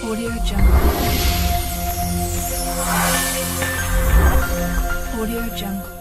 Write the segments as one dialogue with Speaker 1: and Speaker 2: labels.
Speaker 1: Audio Jungle. Audio Jungle.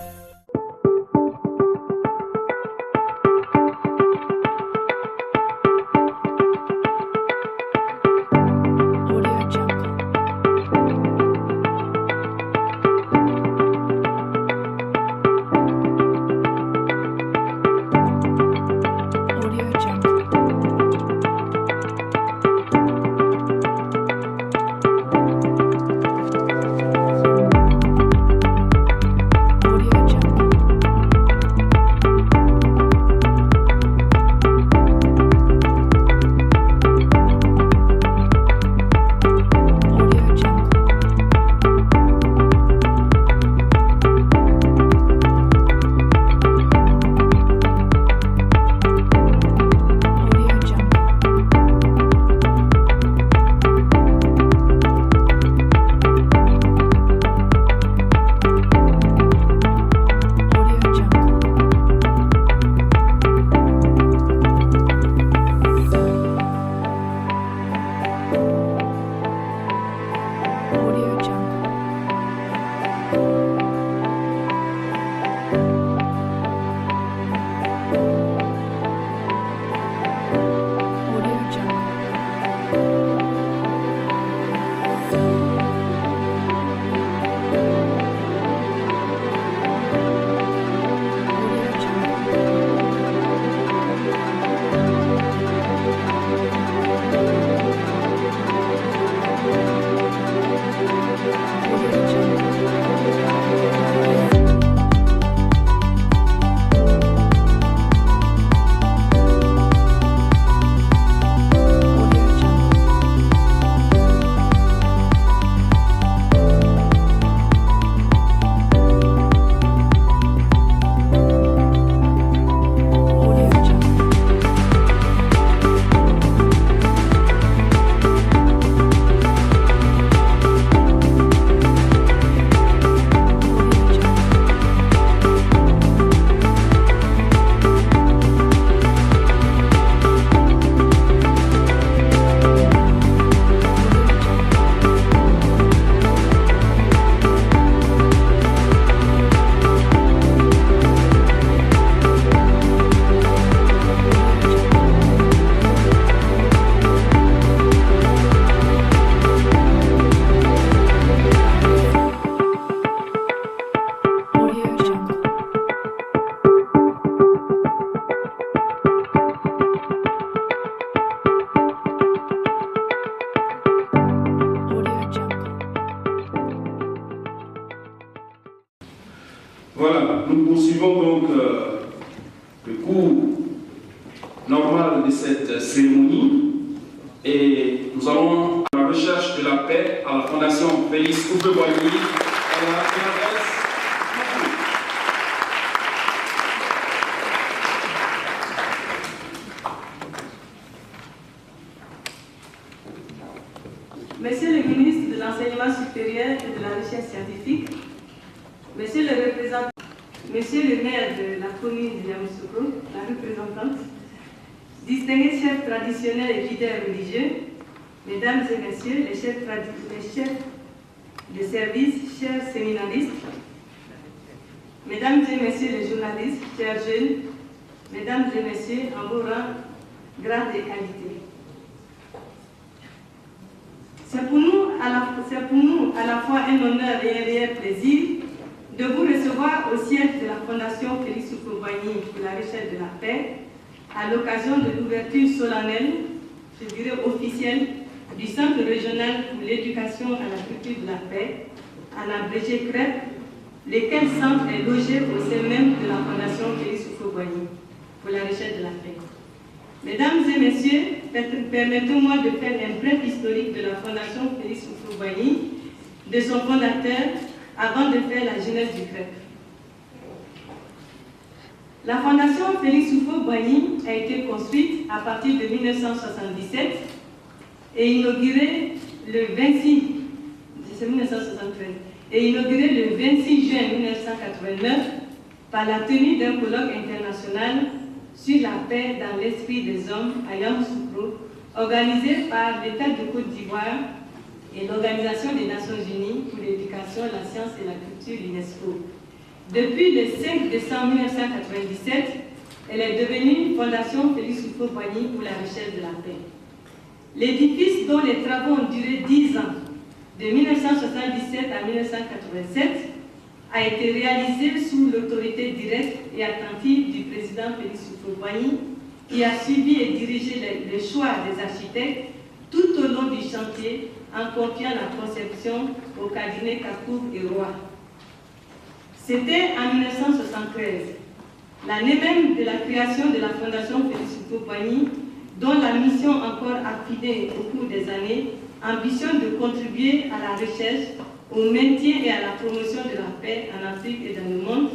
Speaker 2: Voilà, nous poursuivons donc le cours normal de cette cérémonie et nous allons à la recherche de la paix à la Fondation Félix Houphouët-Boigny à la CNRS.
Speaker 3: Monsieur le ministre de l'Enseignement supérieur et de la Recherche scientifique, Monsieur le représentant, Monsieur le maire de la commune de Yamoussoukro, la représentante, distingués chefs traditionnels et leaders religieux, Mesdames et Messieurs les chefs de service, chers séminaristes, Mesdames et Messieurs les journalistes, chers jeunes, Mesdames et Messieurs en vos rangs, grades et qualités. C'est pour nous à la fois un honneur et un réel plaisir de vous recevoir au siège de la Fondation Félix Houphouët-Boigny pour la recherche de la paix, à l'occasion de l'ouverture solennelle, je dirais officielle, du Centre régional pour l'éducation à la culture de la paix, à l'abrégé CREP, lequel centre est logé au sein même de la Fondation Félix Houphouët-Boigny pour la recherche de la paix. Mesdames et Messieurs, permettez-moi de faire un bref historique de la Fondation Félix Houphouët-Boigny, de son fondateur, avant de faire la jeunesse du CREP. La Fondation Félix Houphouët-Boigny a été construite à partir de 1977 et inaugurée le 26 juin 1989 par la tenue d'un colloque international sur la paix dans l'esprit des hommes à Yamoussoukro, organisée par l'État de Côte d'Ivoire et l'Organisation des Nations Unies pour l'éducation, la science et la culture, l'UNESCO. Depuis le 5 décembre 1997, elle est devenue Fondation Félix Houphouët-Boigny pour la recherche de la paix. L'édifice, dont les travaux ont duré 10 ans, de 1977 à 1987, a été réalisé sous l'autorité directe et attentive du président Félix Houphouët-Boigny, qui a suivi et dirigé les choix des architectes tout au long du chantier en confiant la conception au cabinet Kapoor et Roy. C'était en 1973, l'année même de la création de la Fondation Félix Houphouët-Boigny, dont la mission encore affinée au cours des années ambitionne de contribuer à la recherche, au maintien et à la promotion de la paix en Afrique et dans le monde,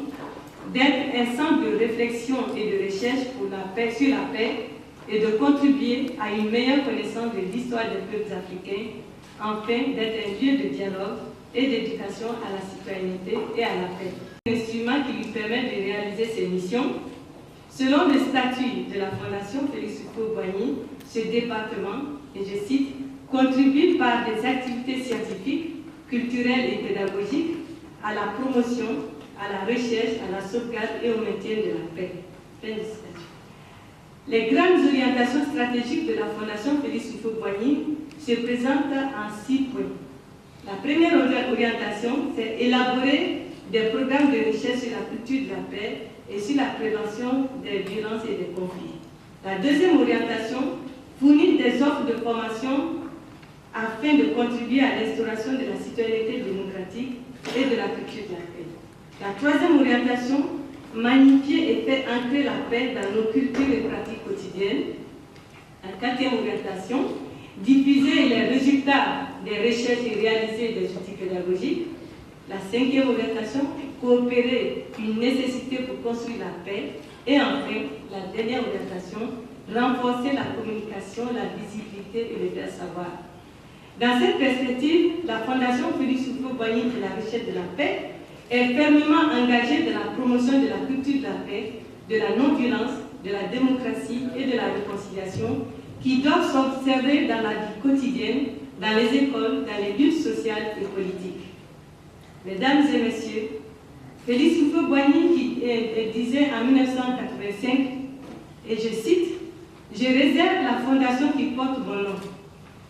Speaker 3: d'être un centre de réflexion et de recherche sur la paix et de contribuer à une meilleure connaissance de l'histoire des peuples africains, afin d'être un lieu de dialogue et d'éducation à la citoyenneté et à la paix. Un instrument qui lui permet de réaliser ses missions. Selon le statut de la Fondation Félix Houphouët-Boigny, ce département, et je cite, contribue par des activités scientifiques, culturelles et pédagogiques à la promotion, à la recherche, à la sauvegarde et au maintien de la paix. Fin du statut. Les grandes orientations stratégiques de la Fondation Félix Houphouët-Boigny se présentent en 6 points. La première orientation, c'est élaborer des programmes de recherche sur la culture de la paix et sur la prévention des violences et des conflits. La deuxième orientation, fournir des offres de formation afin de contribuer à l'instauration de la citoyenneté démocratique et de la culture de la paix. La troisième orientation, magnifier et faire ancrer la paix dans nos cultures et pratiques quotidiennes. La quatrième orientation, diffuser les résultats des recherches et réaliser des outils pédagogiques. La cinquième orientation, coopérer, une nécessité pour construire la paix. Et enfin, la dernière orientation, renforcer la communication, la visibilité et le faire savoir. Dans cette perspective, la Fondation Félix Houphouët-Boigny pour la recherche de la paix est fermement engagée dans la promotion de la culture de la paix, de la non-violence, de la démocratie et de la réconciliation qui doivent s'observer dans la vie quotidienne, dans les écoles, dans les luttes sociales et politiques. Mesdames et messieurs, Félix Houphouët-Boigny qui disait en 1985, et je cite, « Je réserve la fondation qui porte mon nom.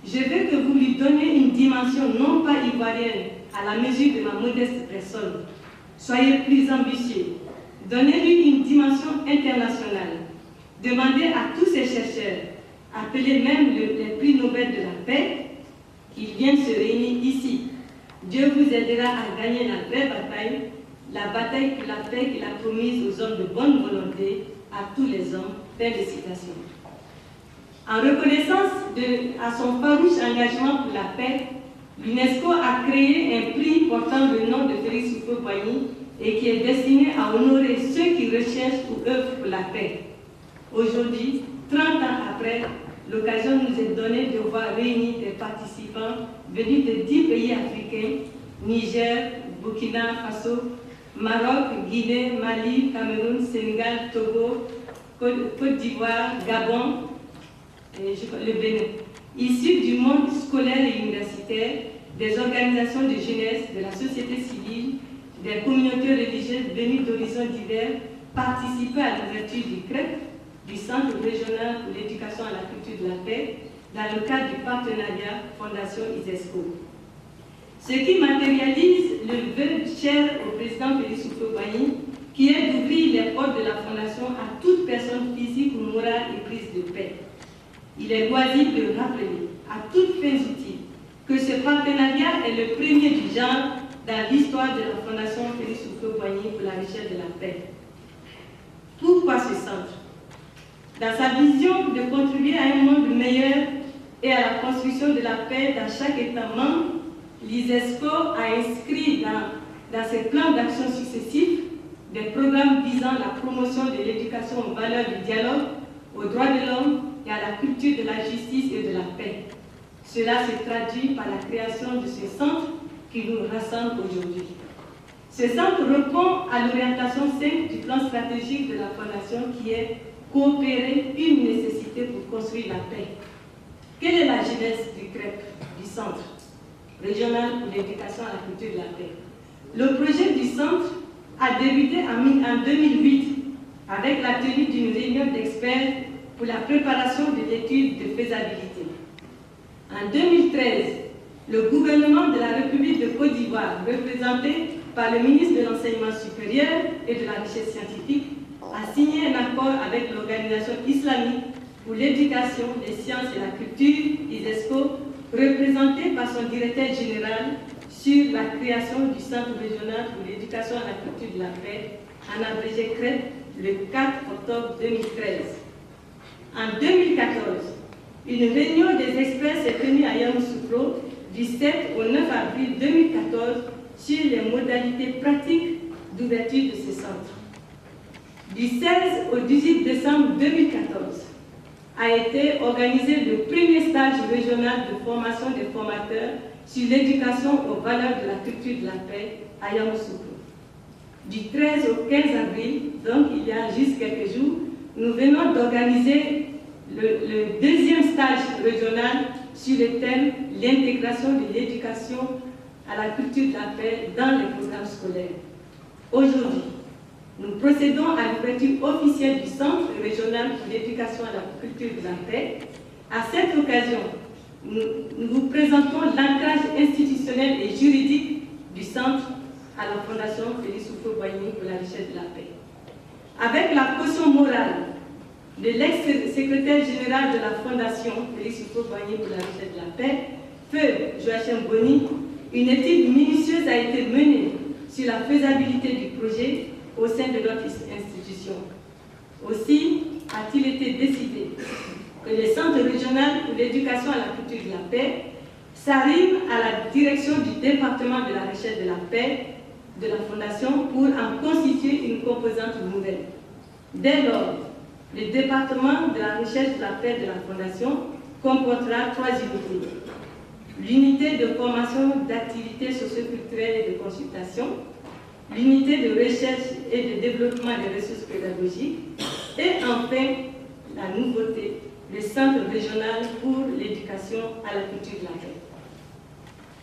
Speaker 3: Je veux que vous lui donniez une dimension non pas ivoirienne à la mesure de ma modeste personne. Soyez plus ambitieux. Donnez-lui une dimension internationale. Demandez à tous ces chercheurs, appelés même les prix Nobel de la paix, qu'ils viennent se réunir ici. Dieu vous aidera à gagner la vraie bataille, la bataille pour la paix qu'il a promise aux hommes de bonne volonté, à tous les hommes. » Fin de citation. En reconnaissance à son farouche engagement pour la paix, l'UNESCO a créé un prix portant le nom de Félix Houphouët-Boigny et qui est destiné à honorer ceux qui recherchent ou œuvrent pour la paix. Aujourd'hui, 30 ans après, l'occasion nous est donnée de voir réunir des participants venus de 10 pays africains, Niger, Burkina Faso, Maroc, Guinée, Mali, Cameroun, Sénégal, Togo, Côte d'Ivoire, Gabon, et le Bénin, issus du monde scolaire et universitaire, des organisations de jeunesse, de la société civile, des communautés religieuses venues d'horizons divers, participer à l'ouverture du CREP, du Centre régional pour l'éducation à la culture de la paix, dans le cadre du partenariat Fondation ISESCO. Ce qui matérialise le vœu cher au président Félix Houphouët-Boigny, qui est d'ouvrir les portes de la Fondation à toute personne physique ou morale et prise de paix. Il est loisible de rappeler à toutes fins utiles que ce partenariat est le premier du genre dans l'histoire de la Fondation Félix Houphouët-Boigny pour la recherche de la paix. Pourquoi ce centre? Dans sa vision de contribuer à un monde meilleur et à la construction de la paix dans chaque État membre, l'ISESCO a inscrit dans ses plans d'action successifs des programmes visant la promotion de l'éducation aux valeurs du dialogue, aux droits de l'homme et à la culture de la justice et de la paix. Cela se traduit par la création de ce centre qui nous rassemble aujourd'hui. Ce centre répond à l'orientation 5 du plan stratégique de la Fondation qui est coopérer, une nécessité pour construire la paix. Quelle est la genèse du CREP, du Centre régional pour l'éducation à la culture de la paix? Le projet du centre a débuté en 2008 avec la tenue d'une réunion d'experts pour la préparation de l'étude de faisabilité. En 2013, le gouvernement de la République de Côte d'Ivoire, représenté par le ministre de l'Enseignement supérieur et de la Recherche scientifique, a signé un accord avec l'Organisation islamique pour l'éducation, les sciences et la culture, ISESCO, représenté par son directeur général, sur la création du Centre régional pour l'éducation à la culture de la paix, en abrégé CREP, le 4 octobre 2013. En 2014, une réunion des experts s'est tenue à Yamoussoukro du 7 au 9 avril 2014 sur les modalités pratiques d'ouverture de ce centre. Du 16 au 18 décembre 2014 a été organisé le premier stage régional de formation des formateurs sur l'éducation aux valeurs de la culture de la paix à Yamoussoukro. Du 13 au 15 avril, donc il y a juste quelques jours, nous venons d'organiser le deuxième stage régional sur le thème « L'intégration de l'éducation à la culture de la paix dans les programmes scolaires ». Aujourd'hui, nous procédons à l'ouverture officielle du Centre régional pour l'éducation à la culture de la paix. À cette occasion, nous vous présentons l'ancrage institutionnel et juridique du Centre à la Fondation Félix Houphouët-Boigny pour la recherche de la paix. Avec la caution morale de l'ex-secrétaire général de la Fondation Félix Houphouët-Boigny pour la recherche de la paix, Feu Joachim Boni, une étude minutieuse a été menée sur la faisabilité du projet au sein de notre institution. Aussi a-t-il été décidé que le Centre régional pour l'éducation à la culture de la paix s'arrive à la direction du département de la recherche de la paix de la Fondation pour en constituer une composante nouvelle. Dès lors, le département de la recherche de la paix de la Fondation comportera 3 unités. L'unité de formation d'activités socioculturelles et de consultation, l'unité de recherche et de développement des ressources pédagogiques, et enfin, la nouveauté, le Centre régional pour l'éducation à la culture de la paix.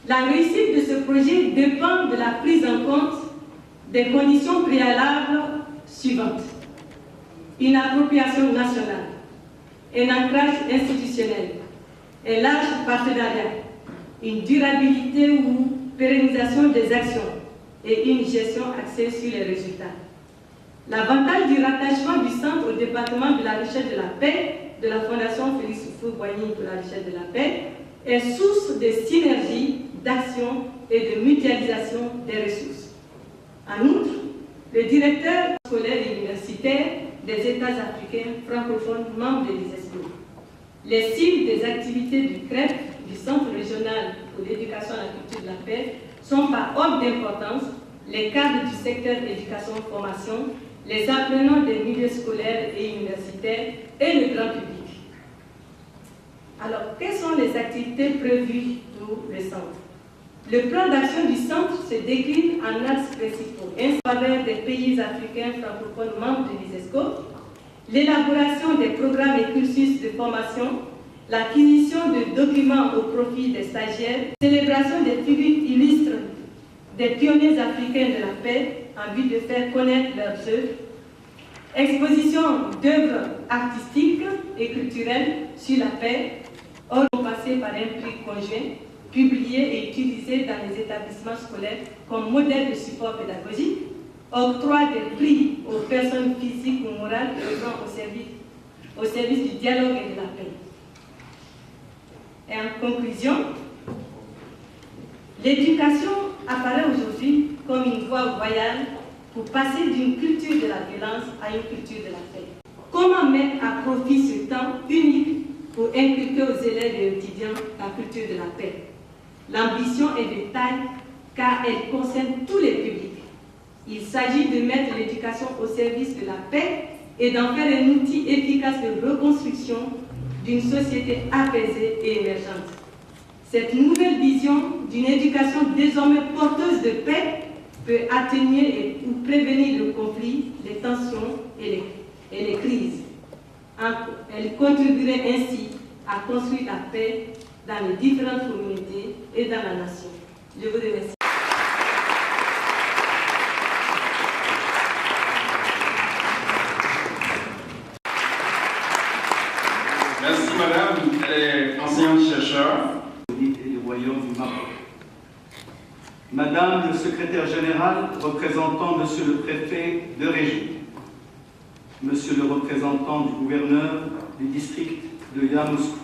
Speaker 3: La réussite de ce projet dépend de la prise en compte des conditions préalables suivantes. Une appropriation nationale, un ancrage institutionnel, un large partenariat, une durabilité ou pérennisation des actions et une gestion axée sur les résultats. L'avantage du rattachement du centre au département de la recherche de la paix de la Fondation Félix Houphouët-Boigny pour la recherche de la paix est source de synergie, d'action et de mutualisation des ressources. En outre, le directeur scolaire et universitaire des États africains francophones membres de l'ISESCO, les cibles des activités du CREP, du Centre régional pour l'éducation à la culture de la paix, sont par ordre d'importance les cadres du secteur éducation-formation, les apprenants des milieux scolaires et universitaires et le grand public. Alors, quelles sont les activités prévues pour le centre? Le plan d'action du centre se décline en axes principaux. En faveur des pays africains francophones membres de l'ISESCO, l'élaboration des programmes et cursus de formation, l'acquisition de documents au profit des stagiaires, célébration des figures illustres des pionniers africains de la paix en vue de faire connaître leurs œuvres, exposition d'œuvres artistiques et culturelles sur la paix, passé par un prix conjoint, publié et utilisé dans les établissements scolaires comme modèle de support pédagogique, octroi des prix aux personnes physiques ou morales œuvrant au service du dialogue et de la paix. Et en conclusion, l'éducation apparaît aujourd'hui comme une voie royale pour passer d'une culture de la violence à une culture de la paix. Comment mettre à profit ce temps unique pour inculquer aux élèves et aux étudiants la culture de la paix? L'ambition est de taille car elle concerne tous les publics. Il s'agit de mettre l'éducation au service de la paix et d'en faire un outil efficace de reconstruction d'une société apaisée et émergente. Cette nouvelle vision d'une éducation désormais porteuse de paix peut atténuer ou prévenir le conflit, les tensions et les crises. Elle contribuerait ainsi à construire la paix dans les différentes communautés et dans la nation. Je vous remercie.
Speaker 2: Merci madame, elle est enseignante-chercheur.
Speaker 1: Et du Royaume du Maroc. Madame le secrétaire général, représentant Monsieur le préfet de région, Monsieur le représentant du gouverneur du district de Yamoussoukro,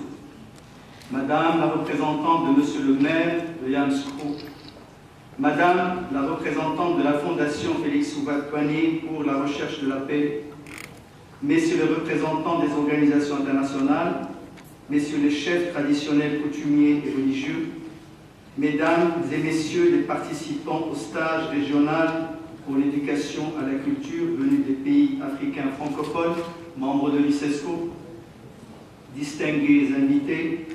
Speaker 1: Madame la représentante de Monsieur le maire de Yamoussoukro, Madame la représentante de la Fondation Félix Houphouët-Boigny pour la recherche de la paix, Messieurs les représentants des organisations internationales, Messieurs les chefs traditionnels, coutumiers et religieux, Mesdames et Messieurs les participants au stage régional pour l'éducation à la culture venus des pays africains francophones, membres de l'ICESCO, distingués invités,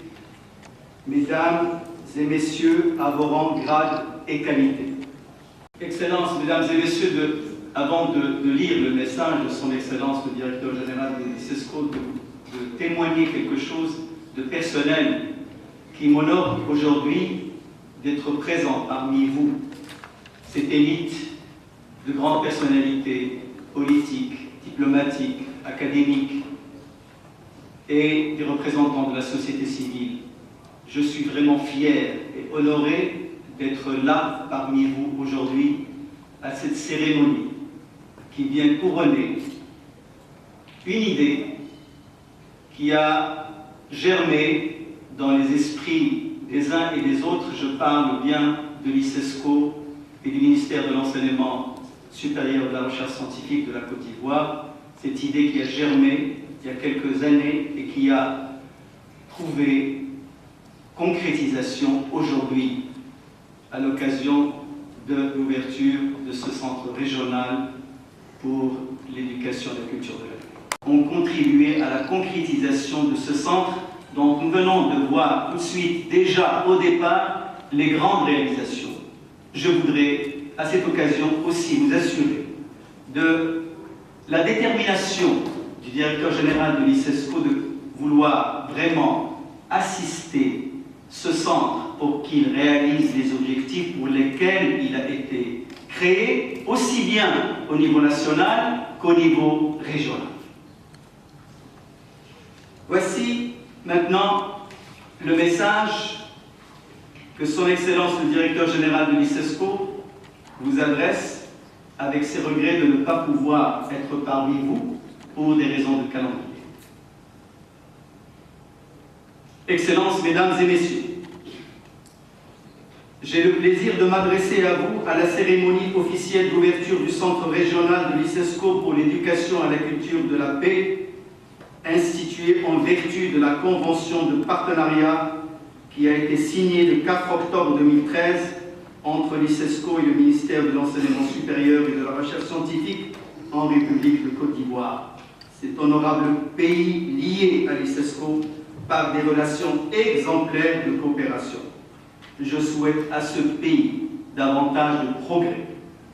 Speaker 1: Mesdames et Messieurs à vos rangs, grades et qualités. Excellences, Mesdames et Messieurs, avant de lire le message de son Excellence le Directeur Général de l'ICESCO, de témoigner quelque chose de personnel qui m'honore aujourd'hui d'être présent parmi vous, cette élite de grandes personnalités politiques, diplomatiques, académiques et des représentants de la société civile. Je suis vraiment fier et honoré d'être là parmi vous aujourd'hui à cette cérémonie qui vient couronner une idée qui a germé dans les esprits des uns et des autres. Je parle bien de l'ICESCO et du ministère de l'Enseignement supérieur de la recherche scientifique de la Côte d'Ivoire, cette idée qui a germé il y a quelques années et qui a trouvé concrétisation aujourd'hui à l'occasion de l'ouverture de ce centre régional pour l'éducation et la culture de la paix. Ont contribué à la concrétisation de ce centre dont nous venons de voir tout de suite, déjà au départ, les grandes réalisations. Je voudrais à cette occasion aussi vous assurer de la détermination du directeur général de l'ICESCO de vouloir vraiment assister ce centre pour qu'il réalise les objectifs pour lesquels il a été créé, aussi bien au niveau national qu'au niveau régional. Voici maintenant le message que son Excellence le Directeur Général de l'ICESCO vous adresse avec ses regrets de ne pas pouvoir être parmi vous pour des raisons de calendrier. Excellences, Mesdames et Messieurs, j'ai le plaisir de m'adresser à vous à la cérémonie officielle d'ouverture du Centre régional de l'ICESCO pour l'éducation à la culture de la paix, institué en vertu de la convention de partenariat qui a été signée le 4 octobre 2013 entre l'ICESCO et le ministère de l'Enseignement supérieur et de la recherche scientifique en République de Côte d'Ivoire. Cet honorable pays lié à l'ICESCO par des relations exemplaires de coopération. Je souhaite à ce pays davantage de progrès,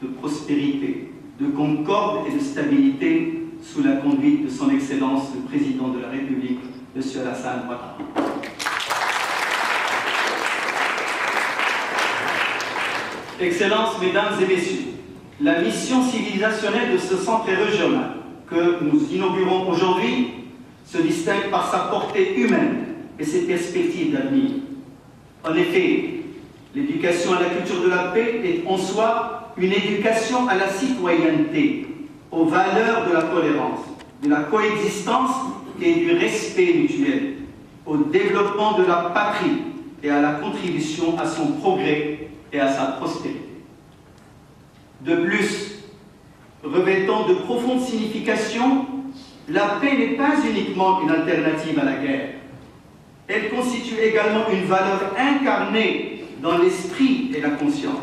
Speaker 1: de prospérité, de concorde et de stabilité sous la conduite de son Excellence le Président de la République, M. Alassane Ouattara. Excellences, Mesdames et Messieurs, la mission civilisationnelle de ce centre régional que nous inaugurons aujourd'hui se distingue par sa portée humaine et ses perspectives d'avenir. En effet, l'éducation à la culture de la paix est en soi une éducation à la citoyenneté, aux valeurs de la tolérance, de la coexistence et du respect mutuel, au développement de la patrie et à la contribution à son progrès et à sa prospérité. De plus, revêtant de profondes significations, la paix n'est pas uniquement une alternative à la guerre. Elle constitue également une valeur incarnée dans l'esprit et la conscience,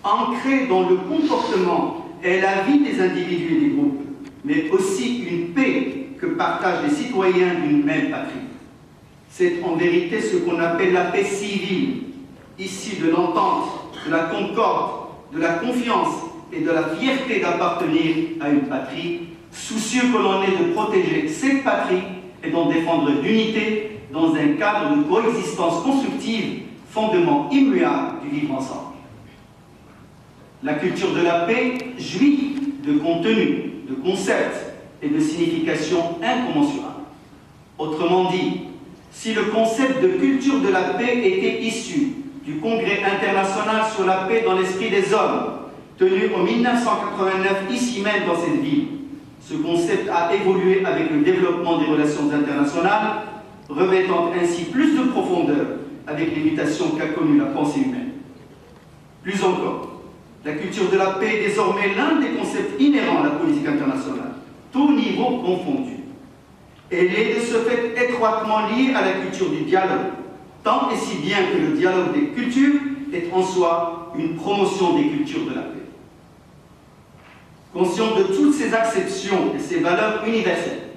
Speaker 1: ancrée dans le comportement et la vie des individus et des groupes, mais aussi une paix que partagent les citoyens d'une même patrie. C'est en vérité ce qu'on appelle la paix civile, issue de l'entente, de la concorde, de la confiance et de la fierté d'appartenir à une patrie, soucieux que l'on est de protéger cette patrie et d'en défendre l'unité, dans un cadre de coexistence constructive, fondement immuable du vivre ensemble. La culture de la paix jouit de contenu, de concepts et de significations incommensurables. Autrement dit, si le concept de culture de la paix était issu du Congrès international sur la paix dans l'esprit des hommes, tenu en 1989 ici même dans cette ville, ce concept a évolué avec le développement des relations internationales, revêtant ainsi plus de profondeur avec les mutations qu'a connues la pensée humaine. Plus encore, la culture de la paix est désormais l'un des concepts inhérents à la politique internationale, tous niveaux confondus. Elle est de ce fait étroitement liée à la culture du dialogue, tant et si bien que le dialogue des cultures est en soi une promotion des cultures de la paix. Conscient de toutes ces acceptions et ces valeurs universelles,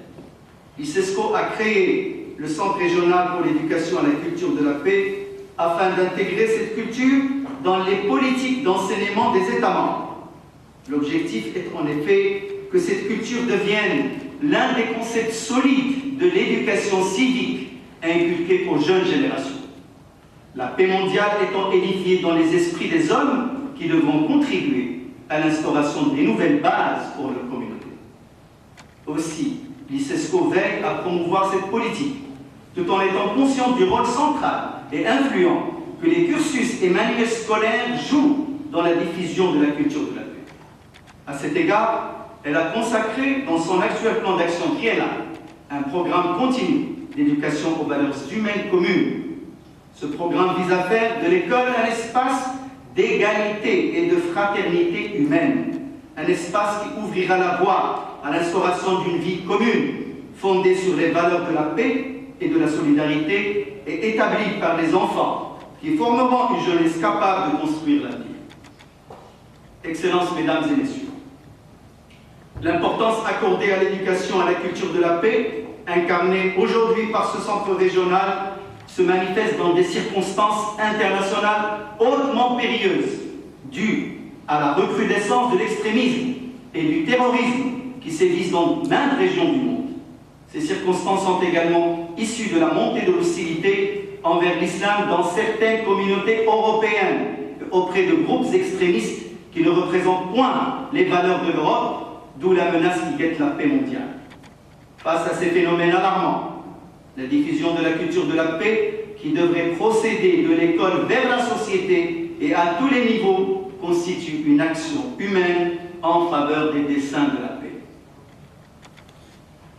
Speaker 1: l'ICESCO a créé le Centre régional pour l'éducation à la culture de la paix afin d'intégrer cette culture dans les politiques d'enseignement des États membres. L'objectif est en effet que cette culture devienne l'un des concepts solides de l'éducation civique inculquée aux jeunes générations. La paix mondiale étant édifiée dans les esprits des hommes qui devront contribuer à l'instauration des nouvelles bases pour leur communauté. Aussi, l'ICESCO veille à promouvoir cette politique, tout en étant conscient du rôle central et influent que les cursus et manuels scolaires jouent dans la diffusion de la culture de la paix. À cet égard, elle a consacré dans son actuel plan d'action triennal un programme continu d'éducation aux valeurs humaines communes. Ce programme vise à faire de l'école un espace d'égalité et de fraternité humaine, un espace qui ouvrira la voie à l'instauration d'une vie commune, fondée sur les valeurs de la paix et de la solidarité et établie par les enfants, qui formeront une jeunesse capable de construire l'avenir. Excellences, Mesdames et Messieurs, l'importance accordée à l'éducation à la culture de la paix, incarnée aujourd'hui par ce centre régional, se manifeste dans des circonstances internationales hautement périlleuses, dues à la recrudescence de l'extrémisme et du terrorisme qui sévissent dans maintes régions du monde. Ces circonstances sont également issues de la montée de l'hostilité envers l'islam dans certaines communautés européennes, auprès de groupes extrémistes qui ne représentent point les valeurs de l'Europe, d'où la menace qui guette la paix mondiale. Face à ces phénomènes alarmants, la diffusion de la culture de la paix, qui devrait procéder de l'école vers la société et à tous les niveaux, constitue une action humaine en faveur des desseins de la paix.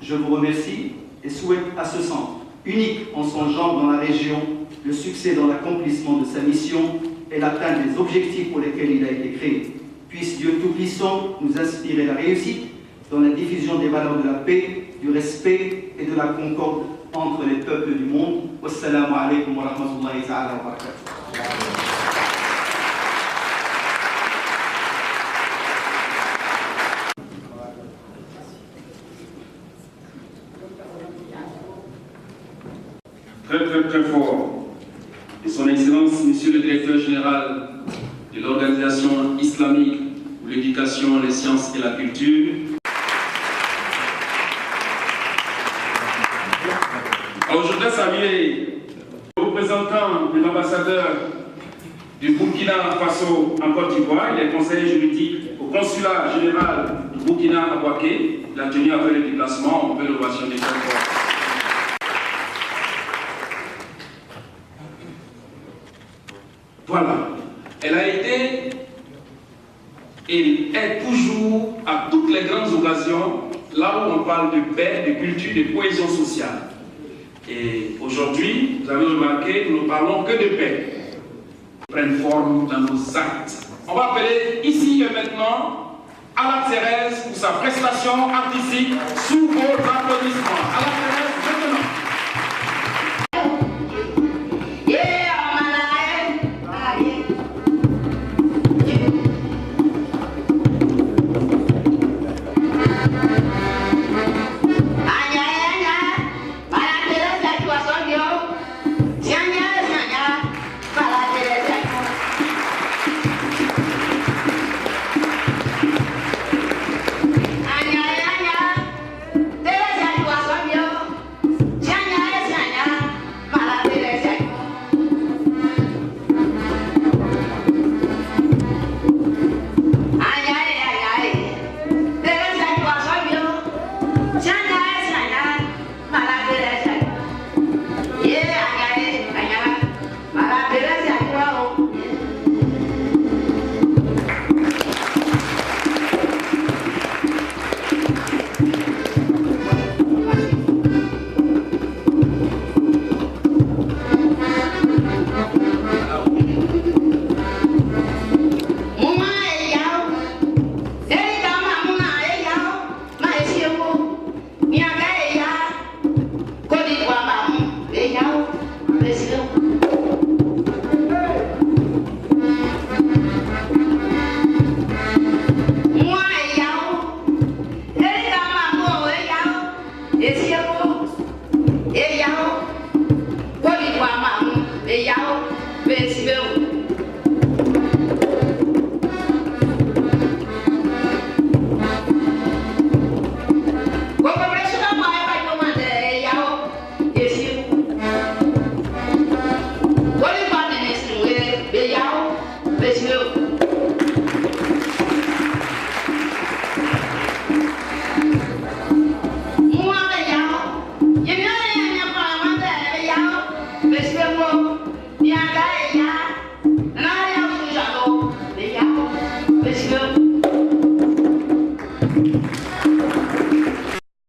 Speaker 1: Je vous remercie et souhaite à ce centre, unique en son genre dans la région, le succès dans l'accomplissement de sa mission et l'atteinte des objectifs pour lesquels il a été créé. Puisse Dieu Tout-Puissant nous inspirer la réussite dans la diffusion des valeurs de la paix, du respect et de la concorde entre les peuples du monde. Wassalamu alaikum wa rahmatullahi ta'ala wa barakatuh.
Speaker 2: Très fort. Et son Excellence, Monsieur le Directeur Général de l'Organisation islamique pour l'éducation, les sciences et la culture. Alors, je voudrais saluer le représentant de l'ambassadeur du Burkina Faso en Côte d'Ivoire. Il est conseiller juridique au consulat général du Burkina à Bouaké. Il a tenu à faire le déplacement. On peut le ovationner très fort. Voilà. Elle a été et est toujours à toutes les grandes occasions là où on parle de paix, de culture, de cohésion sociale. Et aujourd'hui, vous avez remarqué que nous ne parlons que de paix. Prennent forme dans nos actes. On va appeler ici et maintenant Ala Thérèse pour sa prestation artistique sous vos applaudissements. Ala Thérèse, maintenant.
Speaker 4: Teresa, Moi,